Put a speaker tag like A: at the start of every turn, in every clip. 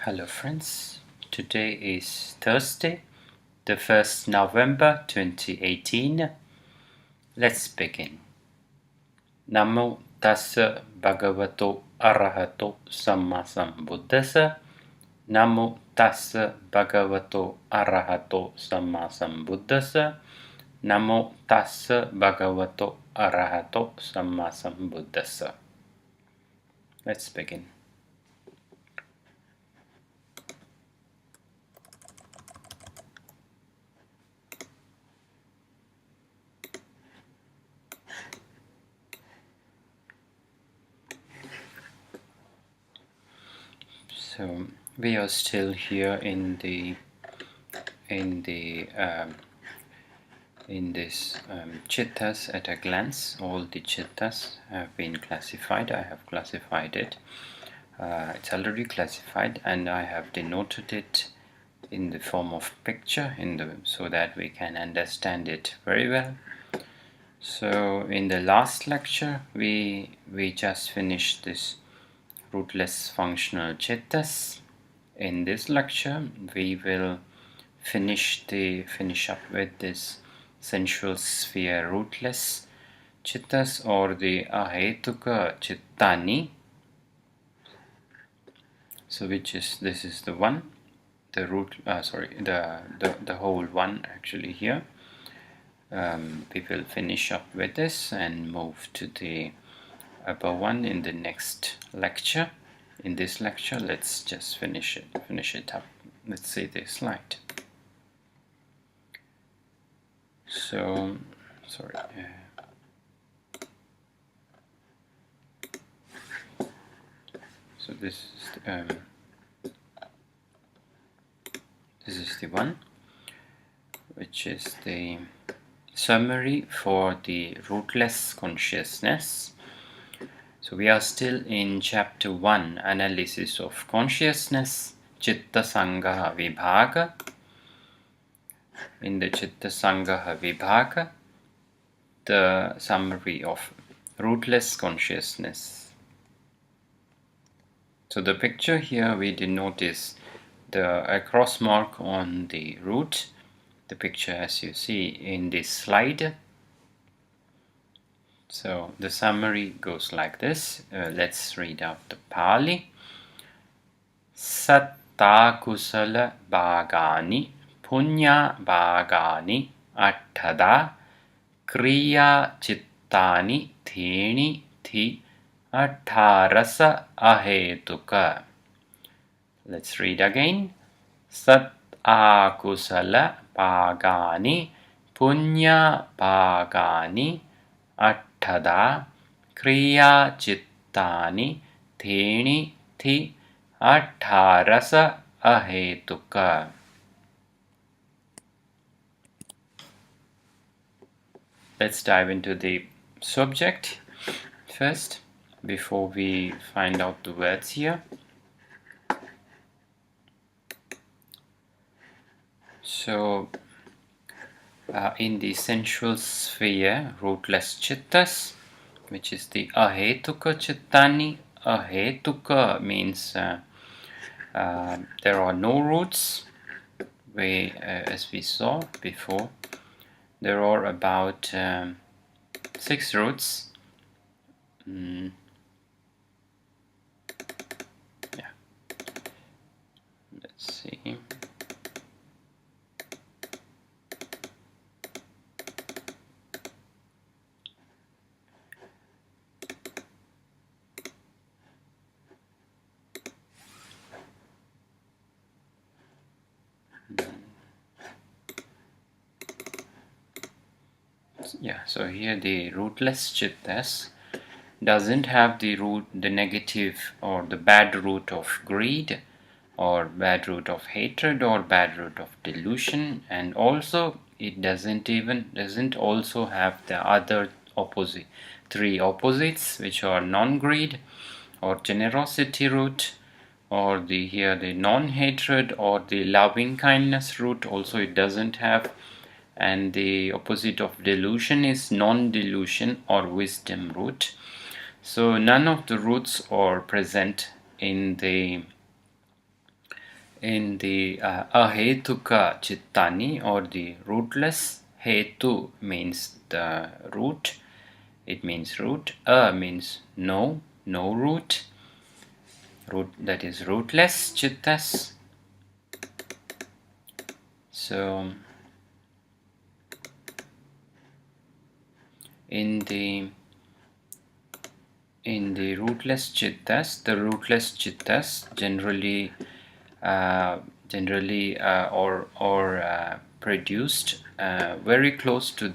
A: Hello friends, today is Thursday, the 1st November 2018. Let's begin. Namo tassa bhagavato arahato sammasambuddhassa. Namo tassa bhagavato arahato sammasambuddhassa. Namo tassa bhagavato arahato sammasambuddhassa. Let's begin. So we are still here in this chittas at a glance. All the chittas have been classified. I have classified it. It's already classified, and I have denoted it in the form of picture so that we can understand it very well. So in the last lecture, we just finished this rootless functional chittas. In this lecture, we will finish up with this sensual sphere rootless chittas, or the ahetuka chittani. So this is the one, the whole one actually here. We will finish up with this and move to the above one in the next lecture. In this lecture, let's just finish it up. Let's see the slide. So, sorry. So this is the one, which is the summary for the rootless consciousness. So we are still in chapter 1, analysis of consciousness, Chitta Sangaha Vibhaga. In the Chitta Sangaha Vibhaga, the summary of rootless consciousness. So the picture here we denote is a cross mark on the root. The picture as you see in this slide. So the summary goes like this. Let's read out the Pāli. Satta kusala bhagani punya bhagani atthada kriya chittani theni thi atharasa ahetuka. Let's read again. Satta kusala bhagani punya bhagani atthada kriya chittani theni thi atharasa ahetuka. Let's dive into the subject first before we find out the words here. So in the sensual sphere, rootless chittas, which is the ahetuka chittani. Ahetuka means there are no roots. As we saw before, there are about 6 roots. Yeah. Let's see. Yeah, so here the rootless chittas doesn't have the negative or the bad root of greed, or bad root of hatred, or bad root of delusion, and also it doesn't also have the other three opposites, which are non-greed or generosity root, or the non-hatred or the loving kindness root. Also it doesn't have. And the opposite of delusion is non-delusion or wisdom root. So none of the roots are present in the in the ahetuka chittani, or the rootless. Hetu means the root, it means root. Means no, no root. Root, that is rootless chittas. So in the rootless chittas, the rootless chittas generally produced very close to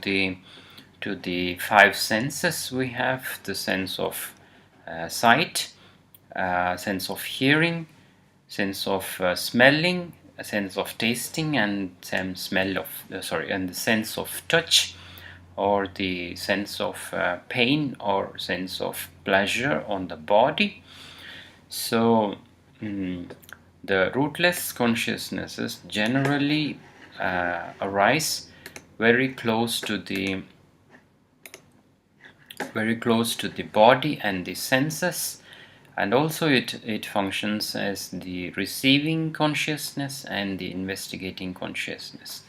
A: the five senses. We have the sense of sight, sense of hearing, sense of smelling, a sense of tasting, and some smell of and the sense of touch, or the sense of pain or sense of pleasure on the body. So the rootless consciousnesses generally arise very close to the body and the senses, and also it functions as the receiving consciousness and the investigating consciousness.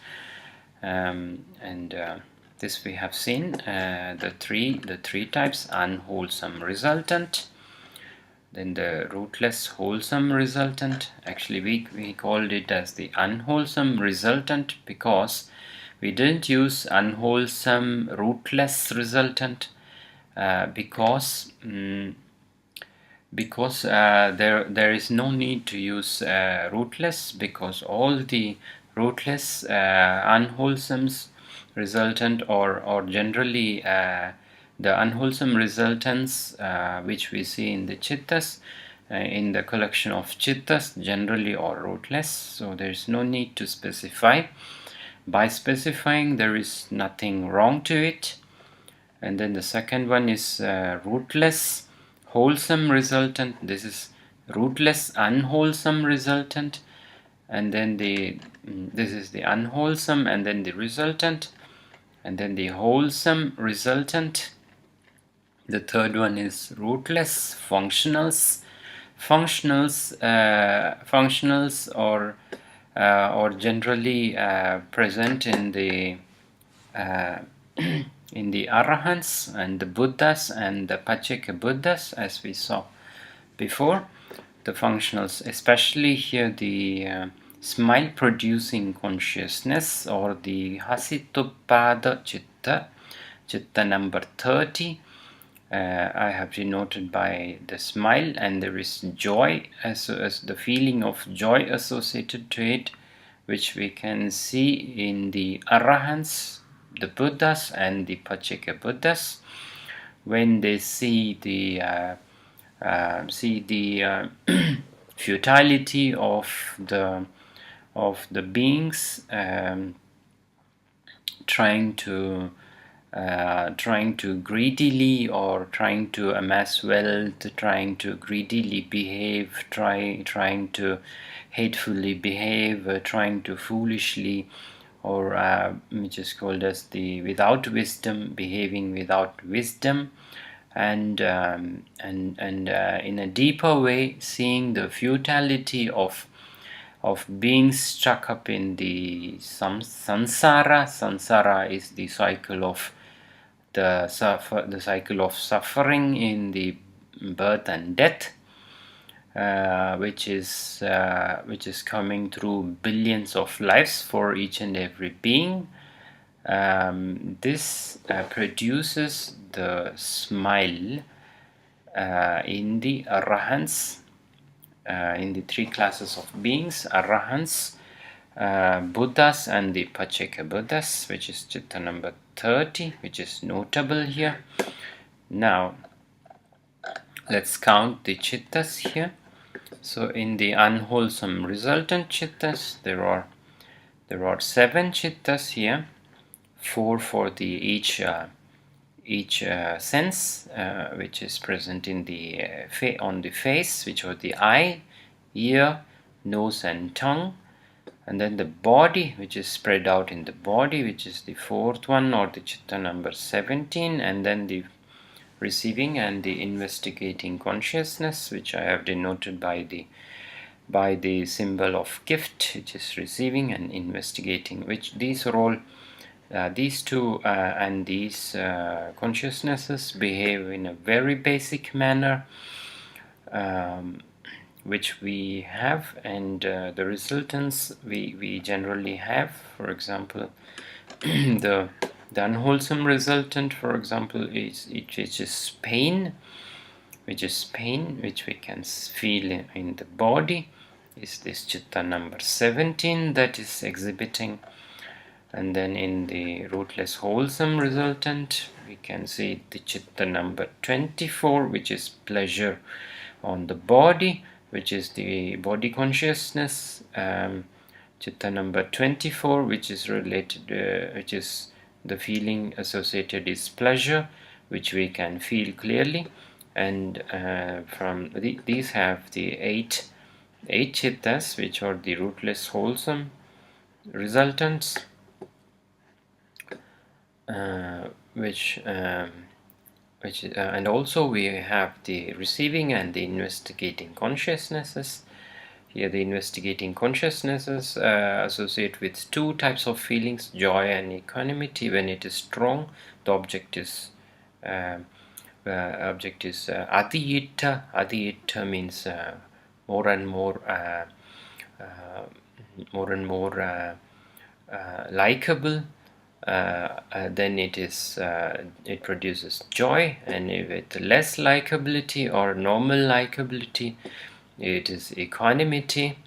A: This we have seen, the three types: unwholesome resultant, then the rootless wholesome resultant. Actually we called it as the unwholesome resultant because we didn't use unwholesome rootless resultant, because there is no need to use rootless, because all the rootless unwholesome resultant, or generally the unwholesome resultants which we see in the chittas, in the collection of chittas, generally are rootless. So there is no need to specify. By specifying, there is nothing wrong to it. And then the second one is rootless wholesome resultant. This is rootless unwholesome resultant, and then this is the unwholesome, and then the resultant, and then the wholesome resultant. The third one is rootless functionals. Functionals or generally present in the in the Arahants and the Buddhas and the Pacceka Buddhas, as we saw before. The functionals, especially here the smile producing consciousness, or the Hasitupada Chitta number 30. I have denoted by the smile, and there is joy as the feeling of joy associated to it, which we can see in the Arahants, the Buddhas, and the Pacceka Buddhas, when they see the futility of the beings trying to greedily, or trying to amass wealth, trying to greedily behave, trying to hatefully behave, trying to foolishly, or which is called as the without wisdom, behaving without wisdom, and in a deeper way seeing the futility of being stuck up in the samsara. Samsara is the cycle of the cycle of suffering in the birth and death, which is coming through billions of lives for each and every being. This produces the smile in the Arahants, in the three classes of beings: Arahants, Buddhas, and the Pacceka Buddhas, which is Chitta number 30, which is notable here. Now let's count the chittas here. So in the unwholesome resultant chittas, there are 7 chittas here, 4 for the each sense which is present in the on the face, which are the eye, ear, nose, and tongue, and then the body, which is spread out in the body, which is the 4th one, or the chitta number 17, and then the receiving and the investigating consciousness, which I have denoted by by the symbol of gift, which is receiving and investigating, which these are all these two and these consciousnesses behave in a very basic manner, which we have, and the resultants we generally have. For example, the unwholesome resultant, for example, is pain, which we can feel in the body, is this chitta number 17 that is exhibiting. And then in the rootless wholesome resultant, we can see the chitta number 24, which is pleasure on the body, which is the body consciousness. Chitta number 24, which is related, which is the feeling associated is pleasure, which we can feel clearly. And from these have the eight chittas, which are the rootless wholesome resultants, and also we have the receiving and the investigating consciousnesses. Here the investigating consciousnesses associate with two types of feelings, joy and equanimity. When it is strong, the object is adhita. Adhita means more and more likable. Then it produces joy, and with less likability or normal likability, it is equanimity.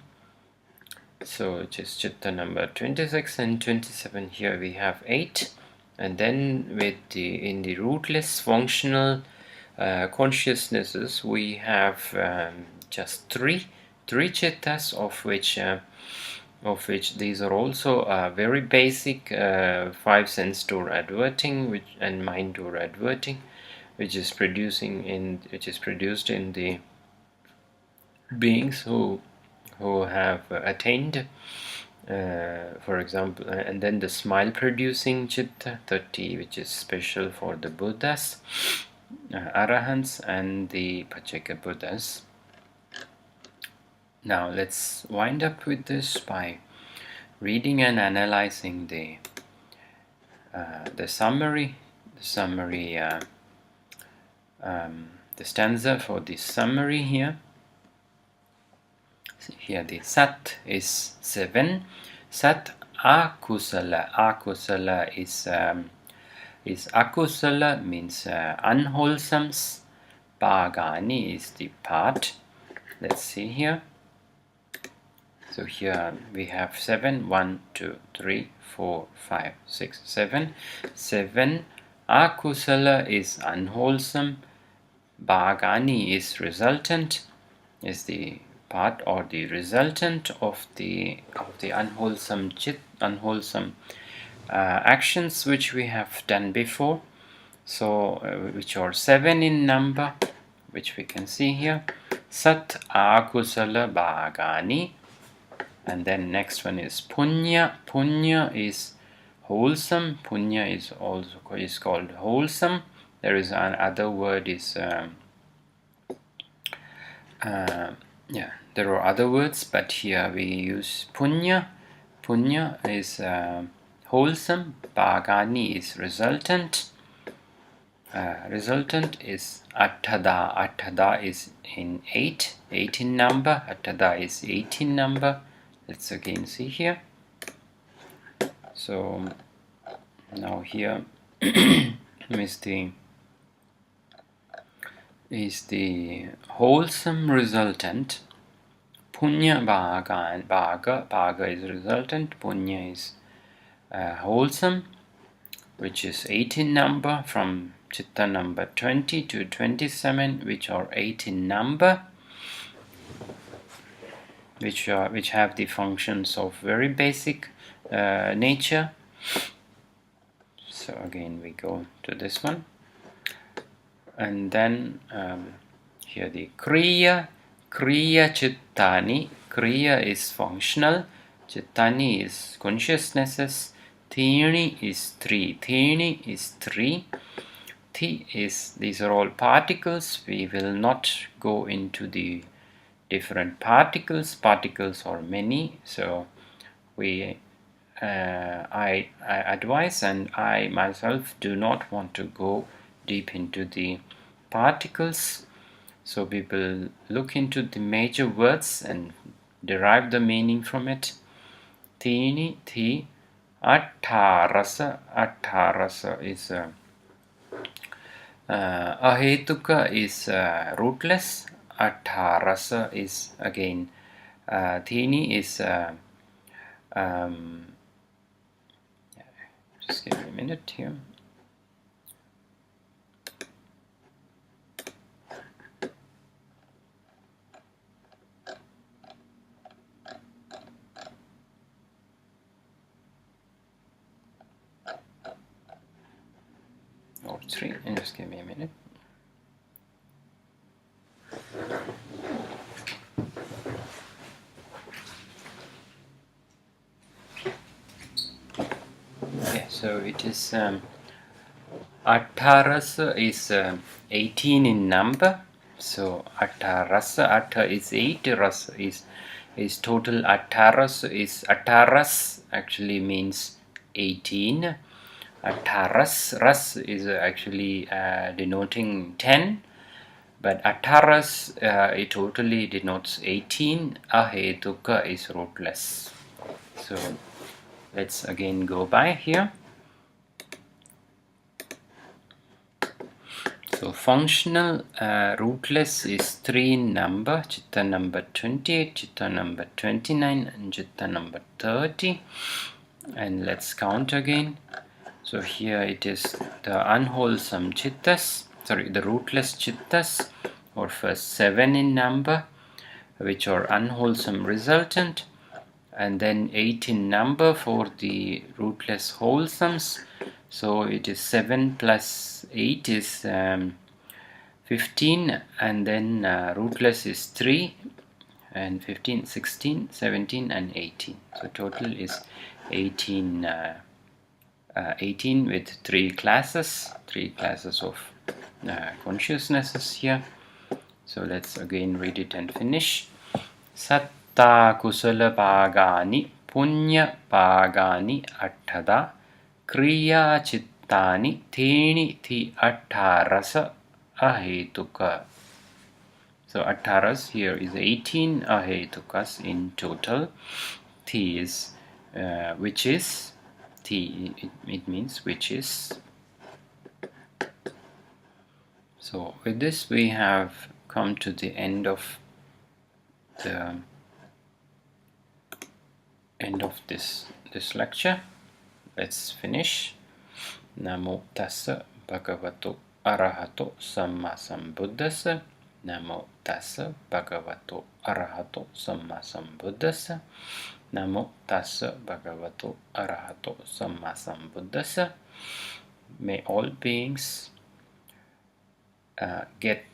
A: So it is chitta number 26 and 27. Here we have 8, and then in the rootless functional consciousnesses we have just three chittas, of which these are also very basic 5 sense door adverting and mind door adverting, which is produced in the beings who have attained, for example, and then the smile producing chitta 30, which is special for the Buddhas, Arahants, and the Pacceka Buddhas. Now let's wind up with this by reading and analyzing the summary, the stanza for this summary here. Here the Sat is 7. Sat akusala. Akusala is akusala, means unwholesome. Bhagani is the part. Let's see here. So here we have 7. 1, 2, 3, 4, 5, 6, 7. 7. Akusala is unwholesome. Bhagani is resultant, is the part or the resultant of the unwholesome actions which we have done before. So which are 7 in number, which we can see here. Sat akusala bhagani. And then next one is punya. Punya is wholesome. Punya is also called wholesome. There is another word is there are other words, but here we use punya. Punya is wholesome. Bhagani is resultant. Resultant is atthada. Atthada is in 8 in number. Atthada is 8 in number. Let's again see here. So now here is the wholesome resultant. Punya bhaga is resultant. Punya is wholesome, which is 8 in number, from chitta number 20 to 27, which are 8 in number, which have the functions of very basic nature. So again we go to this one, and then here the kriya chittani. Kriya is functional, chittani is consciousnesses, thini is 3. Thini is 3. Thi is, these are all particles. We will not go into the different particles are many, so I advise, and I myself do not want to go deep into the particles, so we will look into the major words and derive the meaning from it. Thini, thi, atharasa. Atharasa is ahetuka is rootless. Atharasa is again thini is just give me a minute here. Or 3, and just give me a minute. Okay, so it is Atharasa is 18 in number. So Atharasa, Atha is 8, Rasa is total. Atharasa is Atharas actually means 18. Atharas, ras is actually denoting 10, but Atharas it totally denotes 18. Ahetuka is rootless. So let's again go by here. So functional rootless is 3 in number: Chitta number 28, Chitta number 29, and Chitta number 30. And let's count again. So here it is the unwholesome chittas, the rootless chittas, or first 7 in number, which are unwholesome resultant, and then 8 in number for the rootless wholesomes. So it is 7 plus 8 is 15, and then rootless is 3, and 15, 16, 17, and 18. So total is 18. 18 with 3 classes of consciousnesses here. So let's again read it and finish. Satta kusala bhagani punya bhagani atthada kriya chittani theni thi atharasa ahetuka. So atharas here is 18 ahetukas in total. Thi is which is. It means which is. So with this we have come to the end of this lecture. Let's finish. Namo tassa bhagavato arahato samma sambuddhassa. Namo tassa bhagavato arahato samma sambuddhassa. Namo tassa bhagavato arahato samma sambuddhassa. May all beings get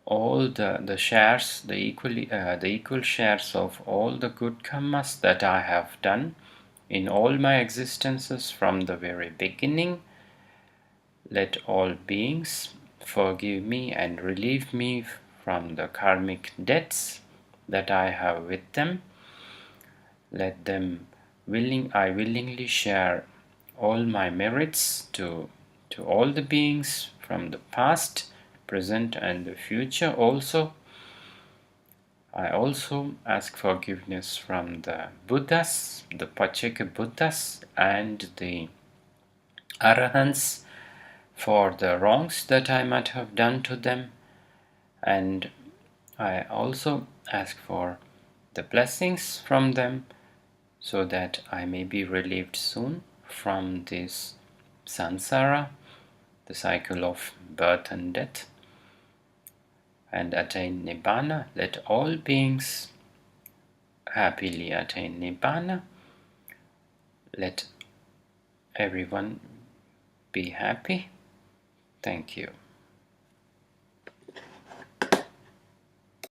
A: all the shares, the equal shares of all the good karmas that I have done in all my existences from the very beginning. Let all beings forgive me and relieve me from the karmic debts that I have with them. Let them I willingly share all my merits to all the beings from the past, present, and the future also. I also ask forgiveness from the Buddhas, the Pacceka Buddhas, and the Arahants for the wrongs that I might have done to them. And I also ask for the blessings from them, so that I may be relieved soon from this samsara, the cycle of birth and death, and attain Nibbana. Let all beings happily attain Nibbana. Let everyone be happy. Thank you.